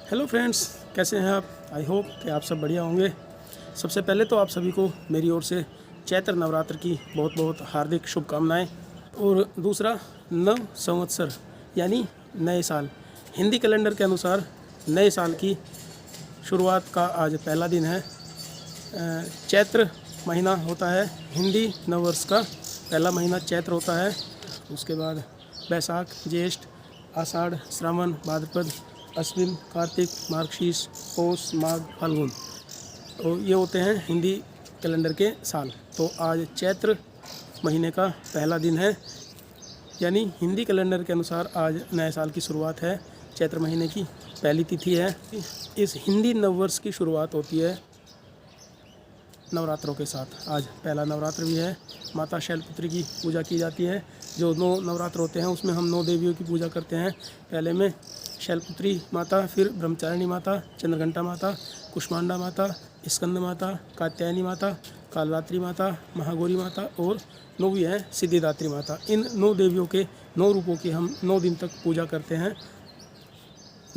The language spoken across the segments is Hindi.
हेलो फ्रेंड्स, कैसे हैं आप? आई होप कि आप सब बढ़िया होंगे। सबसे पहले तो आप सभी को मेरी ओर से चैत्र नवरात्र की बहुत बहुत हार्दिक शुभकामनाएं। और दूसरा, नव संवत्सर यानी नए साल, हिंदी कैलेंडर के अनुसार नए साल की शुरुआत का आज पहला दिन है। चैत्र महीना होता है, हिंदी नववर्ष का पहला महीना चैत्र होता है। उसके बाद बैसाख, ज्येष्ठ, आषाढ़, श्रावण, भाद्रपद, अश्विन, कार्तिक, मार्गशीर्ष, पौष, माघ, फाल्गुन, और ये होते हैं हिंदी कैलेंडर के साल। तो आज चैत्र महीने का पहला दिन है, यानी हिंदी कैलेंडर के अनुसार आज नए साल की शुरुआत है। चैत्र महीने की पहली तिथि है। इस हिंदी नववर्ष की शुरुआत होती है नवरात्रों के साथ। आज पहला नवरात्र भी है। माता शैलपुत्री की पूजा की जाती है। जो 9 नवरात्र होते हैं उसमें हम 9 देवियों की पूजा करते हैं। पहले में शैलपुत्री माता, फिर ब्रह्मचारिणी माता, चंद्रघंटा माता, कुष्मांडा माता, स्कंद माता, कात्यायनी माता, कालरात्रि माता, महागौरी माता और 9वीं है सिद्धिदात्री माता। इन 9 देवियों के 9 रूपों की हम 9 दिन तक पूजा करते हैं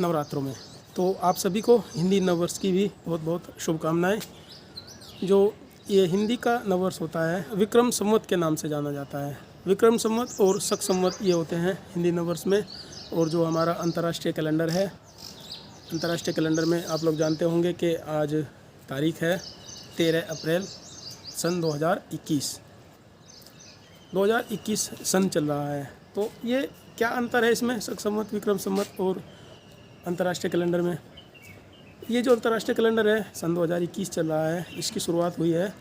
नवरात्रों में। तो आप सभी को हिंदी नववर्ष की भी बहुत बहुत शुभकामनाएँ। जो ये हिंदी का नववर्ष होता है, विक्रम संवत के नाम से जाना जाता है। विक्रम संवत और शक संवत ये होते हैं हिंदी नववर्ष में। और जो हमारा अंतर्राष्ट्रीय कैलेंडर है, अंतर्राष्ट्रीय कैलेंडर में आप लोग जानते होंगे कि आज तारीख है 13 अप्रैल सन 2021। 2021 सन चल रहा है। तो ये क्या अंतर है इसमें, शक संवत, विक्रम संवत और अंतर्राष्ट्रीय कैलेंडर में? ये जो अंतर्राष्ट्रीय कैलेंडर है सन 2021 चल रहा है, इसकी शुरुआत हुई है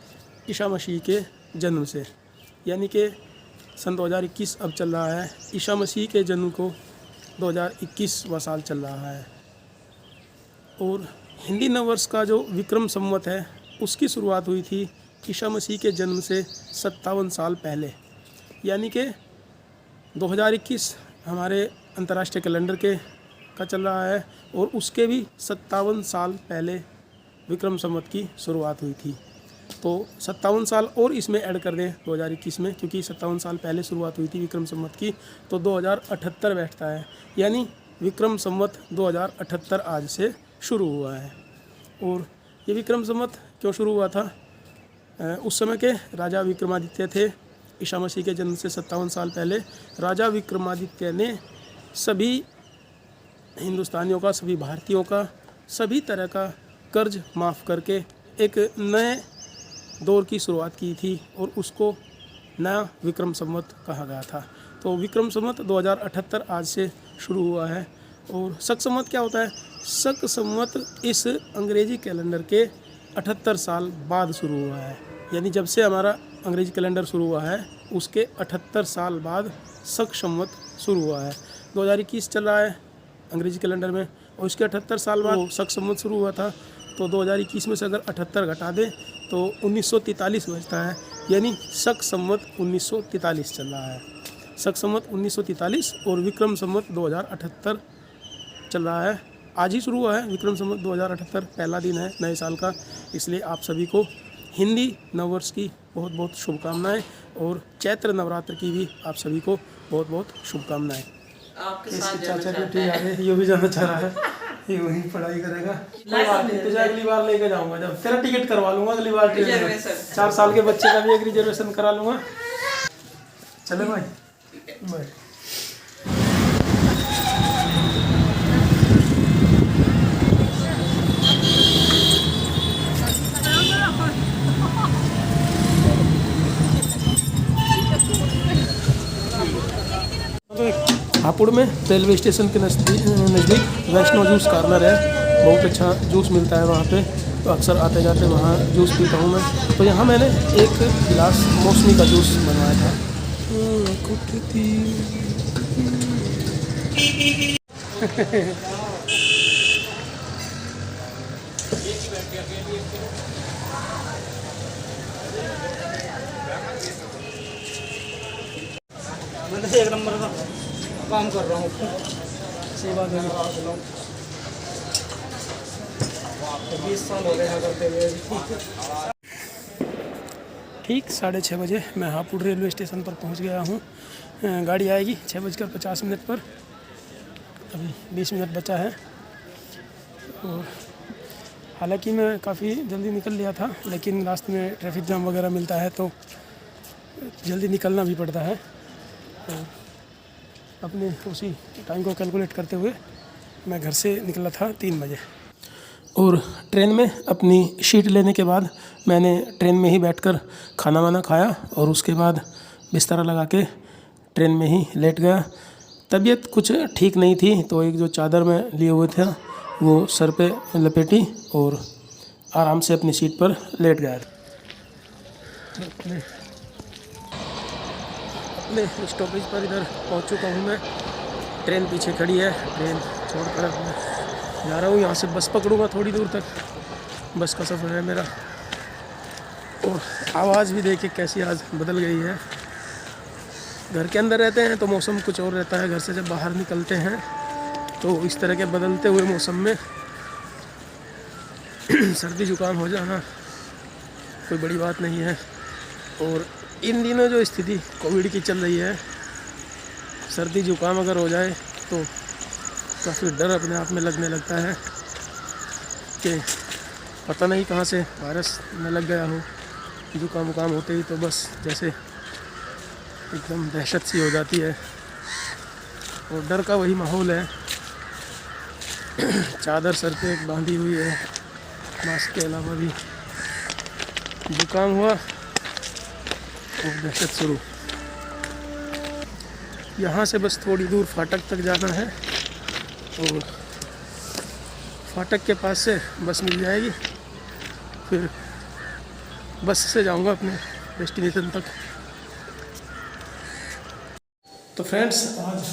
ईसा मसीह के जन्म से। यानी कि सन 2021 अब चल रहा है, ईसा मसीह के जन्म को 2021वां साल चल रहा है। और हिंदी नववर्ष का जो विक्रम संवत है उसकी शुरुआत हुई थी ईसा मसीह के जन्म से 57 साल पहले। यानी कि 2021 हमारे अंतर्राष्ट्रीय कैलेंडर के का चल रहा है और उसके भी 57 साल पहले विक्रम संवत की शुरुआत हुई थी। तो 57 साल और इसमें ऐड कर दें 2021 में, क्योंकि 57 साल पहले शुरुआत हुई थी विक्रम संवत की, तो 2078 बैठता है। यानी विक्रम संवत 2078 आज से शुरू हुआ है। और ये विक्रम संवत क्यों शुरू हुआ था? उस समय के राजा विक्रमादित्य थे। ईसा मसीह के जन्म से 57 साल पहले राजा विक्रमादित्य ने सभी हिंदुस्तानियों का, सभी भारतीयों का, सभी तरह का कर्ज माफ़ करके एक नए दौर की शुरुआत की थी और उसको नया विक्रम संवत कहा गया था। तो विक्रम संवत 2078 आज से शुरू हुआ है। और शक संवत क्या होता है? शक संवत इस अंग्रेजी कैलेंडर के 78 साल बाद शुरू हुआ है। यानी जब से हमारा अंग्रेजी कैलेंडर शुरू हुआ है उसके 78 साल बाद शक संवत शुरू हुआ है। 2021 चल रहा है अंग्रेजी कैलेंडर में और उसके 78 साल बाद शक संवत शुरू हुआ था। तो 2021 में से अगर 78 घटा दें तो 1943 बचता है। यानी शक संवत 1943 चल रहा है। शक संवत 1943 और विक्रम संवत 2078 चल रहा है। आज ही शुरू हुआ है विक्रम संवत 2078, पहला दिन है नए साल का। इसलिए आप सभी को हिंदी नववर्ष की बहुत बहुत शुभकामनाएं और चैत्र नवरात्र की भी आप सभी को बहुत बहुत शुभकामनाएं। इसकी चाचा बेटी आ रही है, ये भी जाना चाह रहा है, ये वहीं पढ़ाई करेगा। तुझे अगली बार लेके जाऊंगा, जब तेरा टिकट करवा लूंगा अगली बार ट्रेन में। 4 साल के बच्चे का भी एक रिजर्वेशन करा लूंगा। चले भाई, बाय। हापुड़ में रेलवे स्टेशन के नज़दीक वैष्णो जूस कॉर्नर है। बहुत अच्छा जूस मिलता है वहाँ पे, तो अक्सर आते जाते वहाँ जूस पीता हूँ मैं। तो यहाँ मैंने एक गिलास मौसमी का जूस बनवाया था। मैं एक नंबर का काम कर रहा हूँ, सेवा देने का 20 साल हो गए करते हुए। ठीक 6:30 बजे मैं हापुड़ रेलवे स्टेशन पर पहुंच गया हूं। गाड़ी आएगी 6:50 पर। अभी 20 मिनट बचा है। और हालांकि मैं काफ़ी जल्दी निकल लिया था, लेकिन रास्ते में ट्रैफिक जाम वगैरह मिलता है तो जल्दी निकलना भी पड़ता है। तो अपने उसी टाइम को कैलकुलेट करते हुए मैं घर से निकला था 3 बजे। और ट्रेन में अपनी शीट लेने के बाद मैंने ट्रेन में ही बैठकर खाना वाना खाया और उसके बाद बिस्तर लगा के ट्रेन में ही लेट गया। तबीयत कुछ ठीक नहीं थी तो एक जो चादर मैं लिए हुए था वो सर पे लपेटी और आराम से अपनी सीट पर लेट गया। अपने स्टॉपेज पर इधर पहुंच चुका हूं मैं। ट्रेन पीछे खड़ी है, ट्रेन छोड़कर जा रहा हूँ। यहाँ से बस पकड़ूंगा थोड़ी दूर तक, बस का सफ़र है मेरा। और आवाज़ भी देखिए कैसी आज बदल गई है। घर के अंदर रहते हैं तो मौसम कुछ और रहता है, घर से जब बाहर निकलते हैं तो इस तरह के बदलते हुए मौसम में सर्दी जुकाम हो जाना कोई बड़ी बात नहीं है। और इन दिनों जो स्थिति कोविड की चल रही है, सर्दी जुकाम अगर हो जाए तो काफ़ी डर अपने आप में लगने लगता है कि पता नहीं कहाँ से वायरस न लग गया हो। जुकाम वुकाम होते ही तो बस जैसे एकदम दहशत सी हो जाती है और डर का वही माहौल है। चादर सर पे बांधी हुई है, मास्क के अलावा भी जुकाम हुआ और दहशत शुरू। यहाँ से बस थोड़ी दूर फाटक तक जाना है और फाटक के पास से बस मिल जाएगी, फिर बस से जाऊँगा अपने डेस्टिनेशन तक। तो फ्रेंड्स आज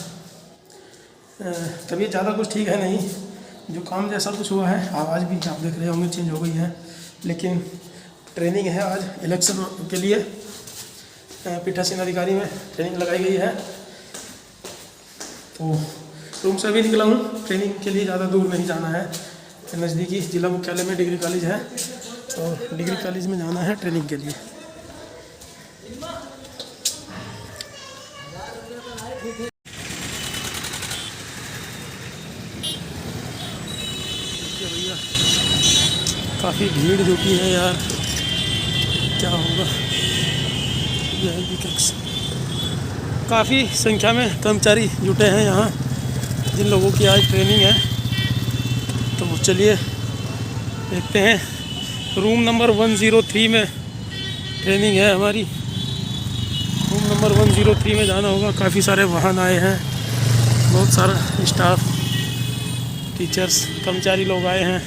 तबीयत ज़्यादा कुछ ठीक है नहीं, जुकाम जैसा कुछ हुआ है, आवाज़ भी आप देख रहे होंगे चेंज हो गई है। लेकिन ट्रेनिंग है आज इलेक्शन के लिए, पीठासीन अधिकारी में ट्रेनिंग लगाई गई है। तो रूम से भी निकला हूँ, ट्रेनिंग के लिए ज़्यादा दूर नहीं जाना है, नज़दीकी जिला मुख्यालय में डिग्री कॉलेज है और डिग्री कॉलेज में जाना है ट्रेनिंग के लिए। भैया काफ़ी भीड़ जुटी है यार, क्या होगा। काफ़ी संख्या में कर्मचारी जुटे हैं यहाँ, जिन लोगों की आज ट्रेनिंग है। तो चलिए देखते हैं, रूम नंबर 103 में ट्रेनिंग है हमारी। रूम नंबर 103 में जाना होगा। काफ़ी सारे वाहन आए हैं, बहुत सारा स्टाफ, टीचर्स, कर्मचारी लोग आए हैं।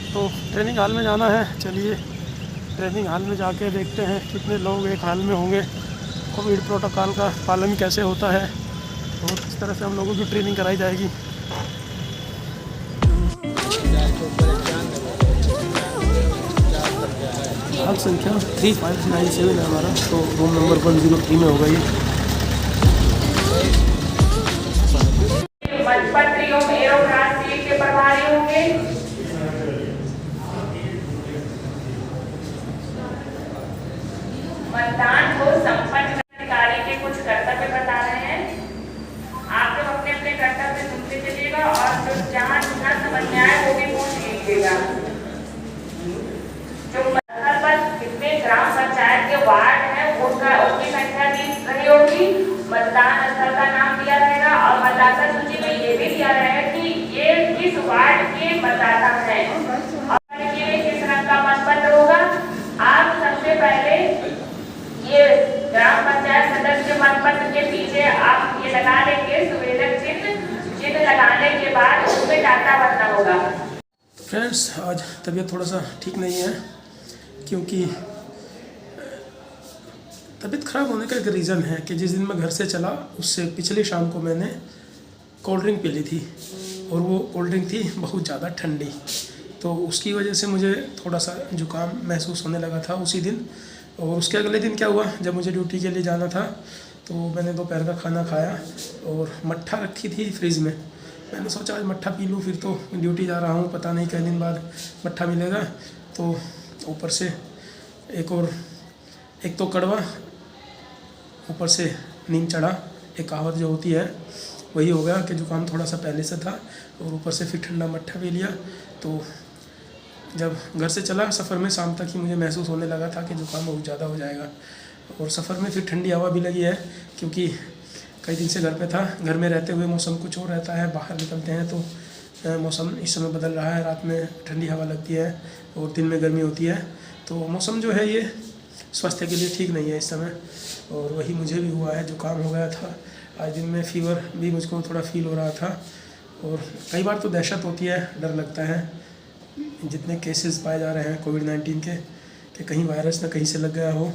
तो ट्रेनिंग हॉल में जाना है। चलिए ट्रेनिंग हॉल में जाके देखते हैं कितने लोग एक हॉल में होंगे, कोविड प्रोटोकॉल का पालन कैसे होता है और किस तरह से हम लोगों की ट्रेनिंग कराई जाएगी। हॉल संख्या 3597 है हमारा, तो रूम नंबर 103 में होगा ये। के प्रभारी होंगे। मतदान को संपन्न अधिकारी के कुछ कर्तव्य बता रहे हैं। आप लोग अपने अपने कर्तव्य सुनते चलिएगा और जो जहाँ जितना समझ में आए वो भी पूछ लीजिएगा। जो स्थल पर कितने ग्राम पंचायत के वार्ड है उनकी संख्या दी रही होगी। मतदान स्थल का नाम दिया रहेगा और मतदाता सूची में ये भी दिया रहेगा कि ये किस वार्ड के मतदाता है और ये किस रंग का मतपत्र होगा। आप सबसे पहले ये ग्राम पंचायत सदस्य मतपत्र के पीछे आप ये लगा देंगे सुवेदक चिन्ह लगाने के बाद उसमें डाटा भरना होगा। फ्रेंड्स आज तबीयत थोड़ा सा ठीक नहीं है, क्योंकि तबीयत ख़राब होने का एक रीज़न है कि जिस दिन मैं घर से चला उससे पिछली शाम को मैंने कोल्ड ड्रिंक पी ली थी और वो कोल्ड ड्रिंक थी बहुत ज़्यादा ठंडी, तो उसकी वजह से मुझे थोड़ा सा जुकाम महसूस होने लगा था उसी दिन। और उसके अगले दिन क्या हुआ, जब मुझे ड्यूटी के लिए जाना था तो मैंने दोपहर का खाना खाया और मट्ठा रखी थी फ्रिज में, मैंने सोचा आज मट्ठा पी लूँ, फिर तो ड्यूटी जा रहा हूँ, पता नहीं कितने दिन बाद मट्ठा मिलेगा। तो ऊपर से एक तो कड़वा, ऊपर से नींद चढ़ा, एक कहावत जो होती है वही हो गया कि जुकाम थोड़ा सा पहले से था, और ऊपर से फिर ठंडा मट्ठा पी लिया। तो जब घर से चला सफ़र में, शाम तक ही मुझे महसूस होने लगा था कि जुकाम बहुत ज़्यादा हो जाएगा। और सफ़र में फिर ठंडी हवा भी लगी है, क्योंकि कई दिन से घर पे था। घर में रहते हुए मौसम कुछ और रहता है, बाहर निकलते हैं तो मौसम इस समय बदल रहा है, रात में ठंडी हवा लगती है और दिन में गर्मी होती है। तो मौसम जो है ये स्वास्थ्य के लिए ठीक नहीं है इस समय, और वही मुझे भी हुआ है, जुकाम हो गया था। आज दिन में फ़ीवर भी मुझको थोड़ा फील हो रहा था, और कई बार तो दहशत होती है, डर लगता है जितने केसेस पाए जा रहे हैं कोविड-19 के, कि कहीं वायरस ना कहीं से लग गया हो।